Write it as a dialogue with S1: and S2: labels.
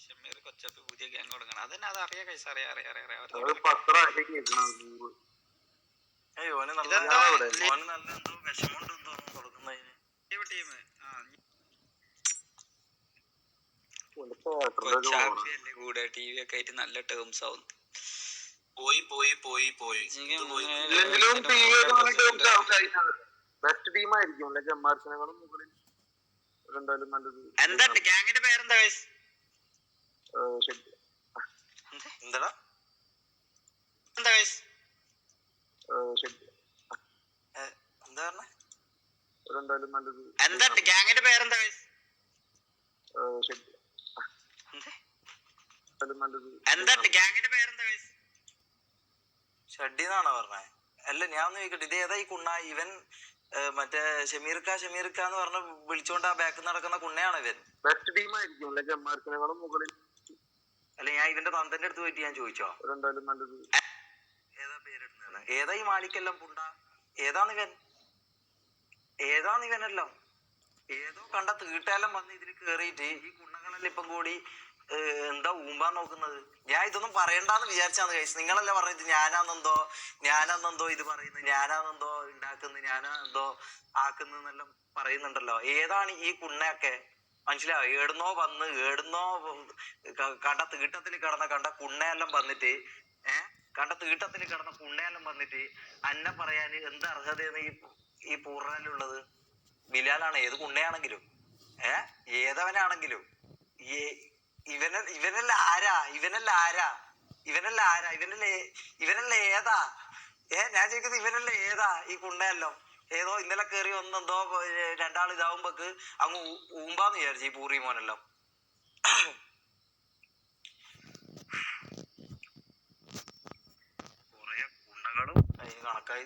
S1: ഷമീർ കൊച്ചപ്പി പുതിയ ഗ്യാങ് കൊടുക്കണം. അതന്നെ അത് അറിയാം കൈസ്, അറിയാം.
S2: ഓന് നല്ല എന്തോ വിഷമുണ്ട് കൊടുക്കുന്നതിന്.
S1: കൂടെ ടി വി ഒക്കെ ആയിട്ട് നല്ല ടേംസ് ആവും.
S3: ബെസ്റ്റ് ടീം ആയിരിക്കും ചെമ്മാർസിനെക്കാളും മുകളിൽ.
S1: എന്താ ഗ്യാങ്ങിന്റെ പേരെന്താ ഗൈസ്?
S2: എന്താടാ
S1: എന്താ ഗൈസ്?
S2: എന്താ പറഞ്ഞ?
S1: എന്താ ഗ്യാങ്ങിന്റെ പേരെന്താ ഗൈസ്? എന്താ ഗ്യാങ്ങിന്റെ പേരെന്താ ഗൈസ്?
S2: ഷഡ്ഡിന്നാണോ പറഞ്ഞേ? അല്ല ഞാൻ ഒന്ന് ചോദിക്കട്ടെ, ഇത് ഏതാ ഈ കുണ്ണ? ഇവൻ മറ്റേ ഷമീർക്ക എന്ന് പറഞ്ഞ വിളിച്ചോണ്ട് ആ ബാക്കിൽ നടക്കുന്ന കുണ്ണയാണോ ഇവൻ?
S3: ബെസ്റ്റ് ടീം ആയിരിക്കും ചെമ്മാർസിനെക്കാളും മുകളിൽ.
S2: അല്ല ഞാൻ ഇവന്റെ തന്തന്റെ അടുത്ത് പോയിട്ട് ഞാൻ ചോദിച്ചോ ഏതാ പേരെടുത്താണ്? ഏതാ ഈ മാലിക്കെല്ലാം പുണ്ട? ഏതാണിവനെല്ലാം? ഏതോ കണ്ട തീട്ടെല്ലാം വന്ന് ഇതിൽ കേറിയിട്ട് ഈ കുണ്ണങ്ങളെല്ലാം ഇപ്പം കൂടി എന്താ ഊമ്പാൻ നോക്കുന്നത്? ഞാൻ ഇതൊന്നും പറയണ്ടെന്ന് വിചാരിച്ചാന്ന് കഴിച്ചു. നിങ്ങളല്ലേ പറഞ്ഞത് ഞാനാന്നെന്തോ ഇത് പറയുന്നത്, ഞാനാന്നെന്തോ ഉണ്ടാക്കുന്നത്, ഞാനാന്നെന്തോ ആക്കുന്നെല്ലാം പറയുന്നുണ്ടല്ലോ. ഏതാണ് ഈ കുണ്ണയൊക്കെ? മനസ്സിലായോ? ഏടുന്നോ കണ്ട തീട്ടത്തിൽ കണ്ട കുണ്ണയെല്ലാം വന്നിട്ട് അന്നെ പറയാന് എന്ത് അർഹതയാണ് ഈ പൂർണ്ണനുള്ളത്? ബിലാലാണ്, ഏത് കുണ്ണയാണെങ്കിലും ഏതവനാണെങ്കിലും ഇവനല്ല ആരാ? ഏതാ? ഞാൻ ചോദിക്കുന്നത് ഇവനല്ല ഏതാ ഈ കുണ്ണയല്ലോ? ഏതോ ഇന്നലെ കയറി ഒന്നെന്തോ രണ്ടാൾ ഇതാവുമ്പോക്ക് അങ്ങ് ഊമ്പാന്ന് വിചാരിച്ചു ഈ പൂറി മോനെല്ലാം. കുറെ കുണ്ണകളും കണക്കായി